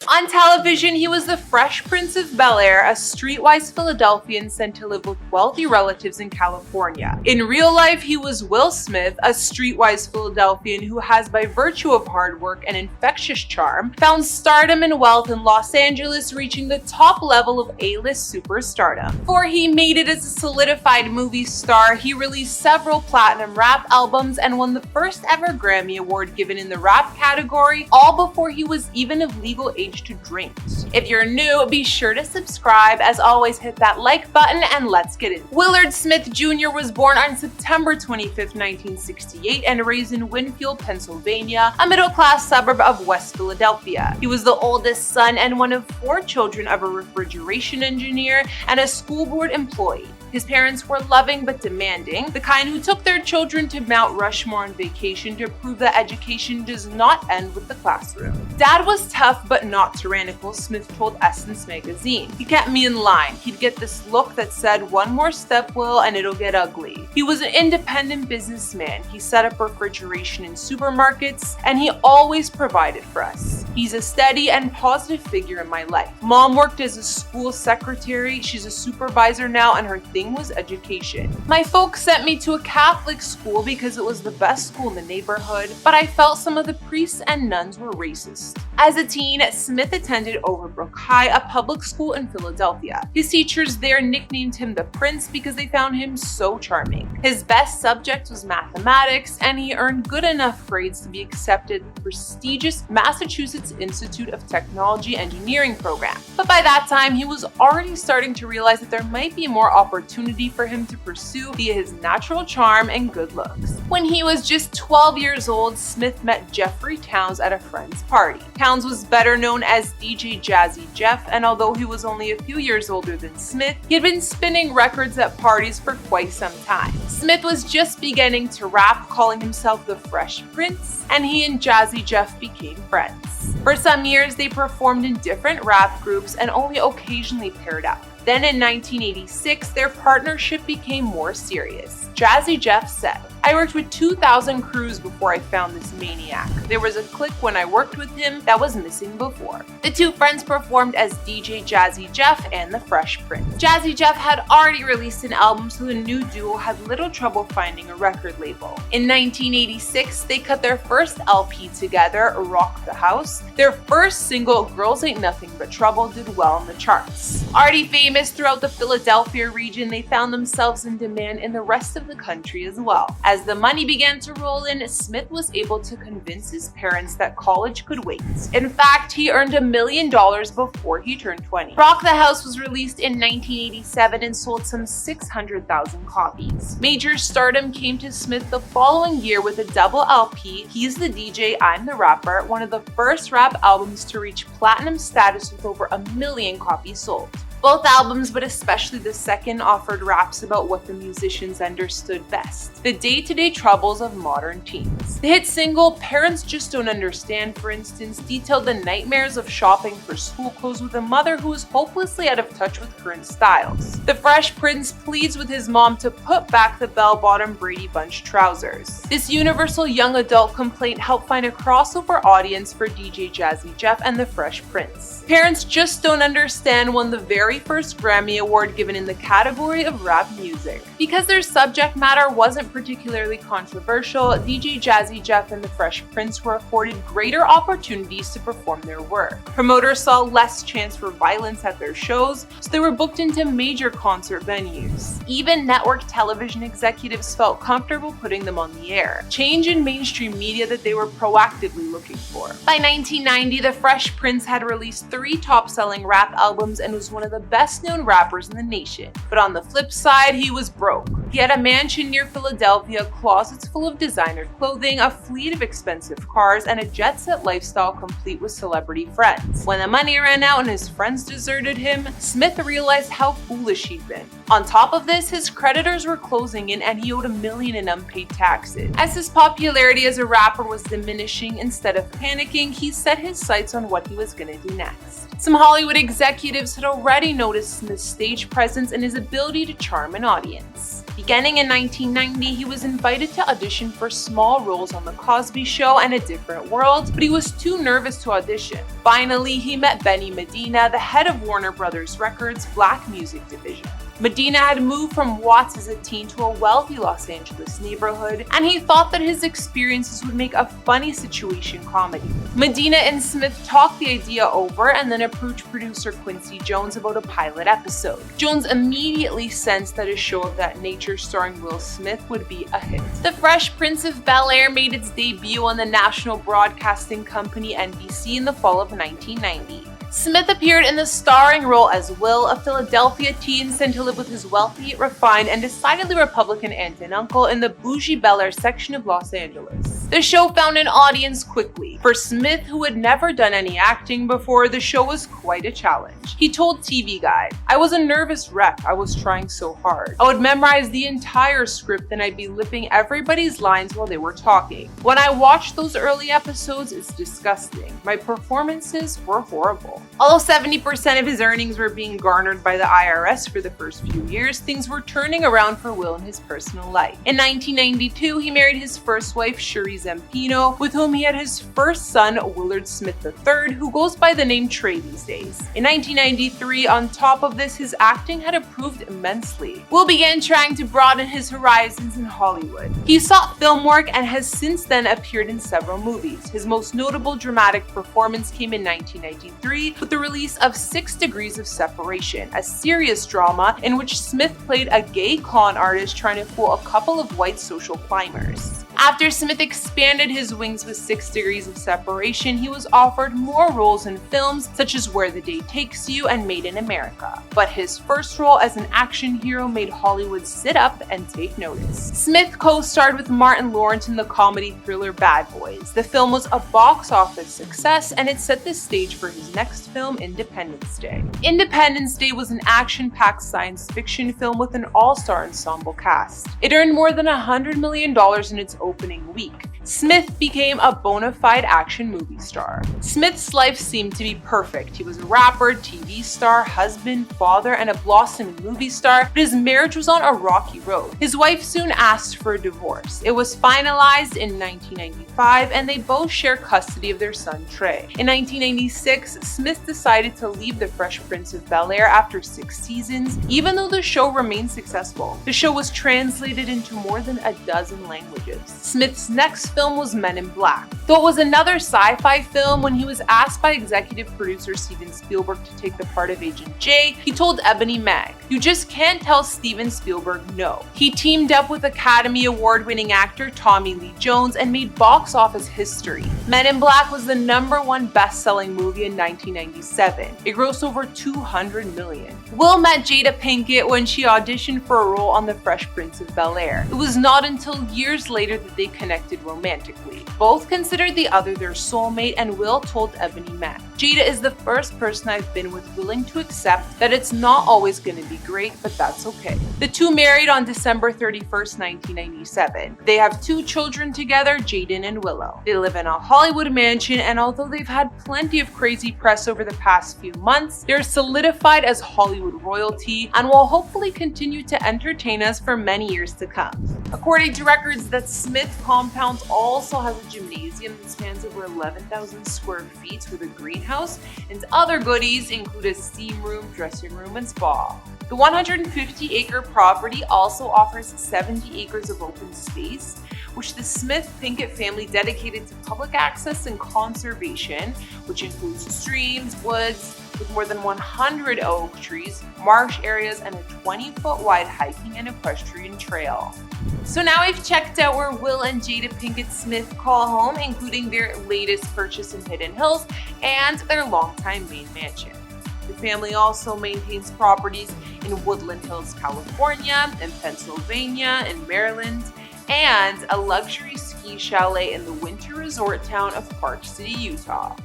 On television, he was the Fresh Prince of Bel-Air, a streetwise Philadelphian sent to live with wealthy relatives in California. In real life, he was Will Smith, a streetwise Philadelphian who has, by virtue of hard work and infectious charm, found stardom and wealth in Los Angeles, reaching the top level of A-list superstardom. Before he made it as a solidified movie star, he released several platinum rap albums and won the first ever Grammy Award given in the rap category, all before he was even of legal age to drink. If you're new, be sure to subscribe. As always, hit that like button and let's get it. Willard Smith Jr. was born on September 25, 1968 and raised in Winfield, Pennsylvania, a middle-class suburb of West Philadelphia. He was the oldest son and one of 4 children of a refrigeration engineer and a school board employee. His parents were loving but demanding, the kind who took their children to Mount Rushmore on vacation to prove that education does not end with the classroom. Dad was tough but not tyrannical, Smith told Essence magazine. He kept me in line. He'd get this look that said, "One more step, Will, and it'll get ugly." He was an independent businessman. He set up refrigeration in supermarkets, and he always provided for us. He's a steady and positive figure in my life. Mom worked as a school secretary. She's a supervisor now, and her thing was education. My folks sent me to a Catholic school because it was the best school in the neighborhood, but I felt some of the priests and nuns were racist. As a teen, Smith attended Overbrook High, a public school in Philadelphia. His teachers there nicknamed him the Prince because they found him so charming. His best subject was mathematics, and he earned good enough grades to be accepted to the prestigious Massachusetts Institute of Technology Engineering program. But by that time, he was already starting to realize that there might be more opportunity for him to pursue via his natural charm and good looks. When he was just 12 years old, Smith met Jeffrey Towns at a friend's party. Towns was better known as DJ Jazzy Jeff, and although he was only a few years older than Smith, he had been spinning records at parties for quite some time. Smith was just beginning to rap, calling himself the Fresh Prince, and he and Jazzy Jeff became friends. For some years, they performed in different rap groups and only occasionally paired up. Then in 1986, their partnership became more serious. Jazzy Jeff said, "I worked with 2,000 crews before I found this maniac. There was a clique when I worked with him that was missing before." The two friends performed as DJ Jazzy Jeff and the Fresh Prince. Jazzy Jeff had already released an album, so the new duo had little trouble finding a record label. In 1986, they cut their first LP together, Rock the House. Their first single, Girls Ain't Nothing But Trouble, did well in the charts. Already famous throughout the Philadelphia region, they found themselves in demand in the rest of the country as well. As the money began to roll in, Smith was able to convince his parents that college could wait. In fact, he earned $1 million before he turned 20. Rock the House was released in 1987 and sold some 600,000 copies. Major stardom came to Smith the following year with a double LP, He's the DJ, I'm the Rapper, one of the first rap albums to reach platinum status with over 1 million copies sold. Both albums, but especially the second, offered raps about what the musicians understood best: the day-to-day troubles of modern teens. The hit single, Parents Just Don't Understand, for instance, detailed the nightmares of shopping for school clothes with a mother who is hopelessly out of touch with current styles. The Fresh Prince pleads with his mom to put back the bell-bottom Brady Bunch trousers. This universal young adult complaint helped find a crossover audience for DJ Jazzy Jeff and the Fresh Prince. Parents Just Don't Understand won the very first Grammy Award given in the category of rap music. Because their subject matter wasn't particularly controversial, DJ Jazzy Jeff and the Fresh Prince were afforded greater opportunities to perform their work. Promoters saw less chance for violence at their shows, so they were booked into major concert venues. Even network television executives felt comfortable putting them on the air. Change in mainstream media that they were proactively looking for. By 1990, the Fresh Prince had released 3 top-selling rap albums and was one of the best-known rappers in the nation. But on the flip side, he was broke. He had a mansion near Philadelphia, closets full of designer clothing, a fleet of expensive cars, and a jet-set lifestyle complete with celebrity friends. When the money ran out and his friends deserted him, Smith realized how foolish he'd been. On top of this, his creditors were closing in and he owed $1 million in unpaid taxes. As his popularity as a rapper was diminishing, instead of panicking, he set his sights on what he was gonna do next. Some Hollywood executives had already noticed Smith's stage presence and his ability to charm an audience. Beginning in 1990, he was invited to audition for small roles on The Cosby Show and A Different World, but he was too nervous to audition. Finally, he met Benny Medina, the head of Warner Brothers Records' Black Music Division. Medina had moved from Watts as a teen to a wealthy Los Angeles neighborhood, and he thought that his experiences would make a funny situation comedy. Medina and Smith talked the idea over and then approached producer Quincy Jones about a pilot episode. Jones immediately sensed that a show of that nature starring Will Smith would be a hit. The Fresh Prince of Bel-Air made its debut on the national broadcasting company NBC in the fall of 1990. Smith appeared in the starring role as Will, a Philadelphia teen sent to live with his wealthy, refined, and decidedly Republican aunt and uncle in the bougie Bel Air section of Los Angeles. The show found an audience quickly. For Smith, who had never done any acting before, the show was quite a challenge. He told TV Guide, "I was a nervous wreck. I was trying so hard. I would memorize the entire script and I'd be lipping everybody's lines while they were talking. When I watched those early episodes, it's disgusting. My performances were horrible." Although 70% of his earnings were being garnered by the IRS for the first few years, things were turning around for Will in his personal life. In 1992, he married his first wife, Cherie Zampino, with whom he had his first son, Willard Smith III, who goes by the name Trey these days. In 1993, on top of this, his acting had improved immensely. Will began trying to broaden his horizons in Hollywood. He sought film work and has since then appeared in several movies. His most notable dramatic performance came in 1993 with the release of 6 Degrees of Separation, a serious drama in which Smith played a gay con artist trying to fool a couple of white social climbers. After Smith expanded his wings with 6 Degrees of Separation, he was offered more roles in films such as Where the Day Takes You and Made in America. But his first role as an action hero made Hollywood sit up and take notice. Smith co-starred with Martin Lawrence in the comedy thriller Bad Boys. The film was a box office success, and it set the stage for his next film, Independence Day. Independence Day was an action-packed science fiction film with an all-star ensemble cast. It earned more than $100 million in its opening week. Smith became a bona fide action movie star. Smith's life seemed to be perfect. He was a rapper, TV star, husband, father, and a blossoming movie star, but his marriage was on a rocky road. His wife soon asked for a divorce. It was finalized in 1995, and they both share custody of their son, Trey. In 1996, Smith decided to leave The Fresh Prince of Bel-Air after 6 seasons, even though the show remained successful. The show was translated into more than a dozen languages. Smith's next film was Men in Black. Though it was another sci-fi film, when he was asked by executive producer Steven Spielberg to take the part of Agent J, he told Ebony Mag, "You just can't tell Steven Spielberg no." He teamed up with Academy Award-winning actor Tommy Lee Jones and made box office history. Men in Black was the #1 best-selling movie in 1997. It grossed over $200 million. Will met Jada Pinkett when she auditioned for a role on The Fresh Prince of Bel-Air. It was not until years later that they connected romantically. Both considered the other their soulmate, and Will told Ebony Mac, "Jada is the first person I've been with willing to accept that it's not always going to be great, but that's okay." The two married on December 31st, 1997. They have 2 children together, Jaden and Willow. They live in a Hollywood mansion, and although they've had plenty of crazy press over the past few months, they're solidified as Hollywood royalty and will hopefully continue to entertain us for many years to come. According to records, that Smith compound also has a gymnasium that spans over 11,000 square feet with a greenhouse, and other goodies include a steam room, dressing room, and spa. The 150-acre property also offers 70 acres of open space, which the Smith-Pinkett family dedicated to public access and conservation, which includes streams, woods, with more than 100 oak trees, marsh areas, and a 20-foot wide hiking and equestrian trail. So now we've checked out where Will and Jada Pinkett Smith call home, including their latest purchase in Hidden Hills and their longtime Maine mansion. The family also maintains properties in Woodland Hills, California, in Pennsylvania, in Maryland, and a luxury ski chalet in the winter resort town of Park City, Utah.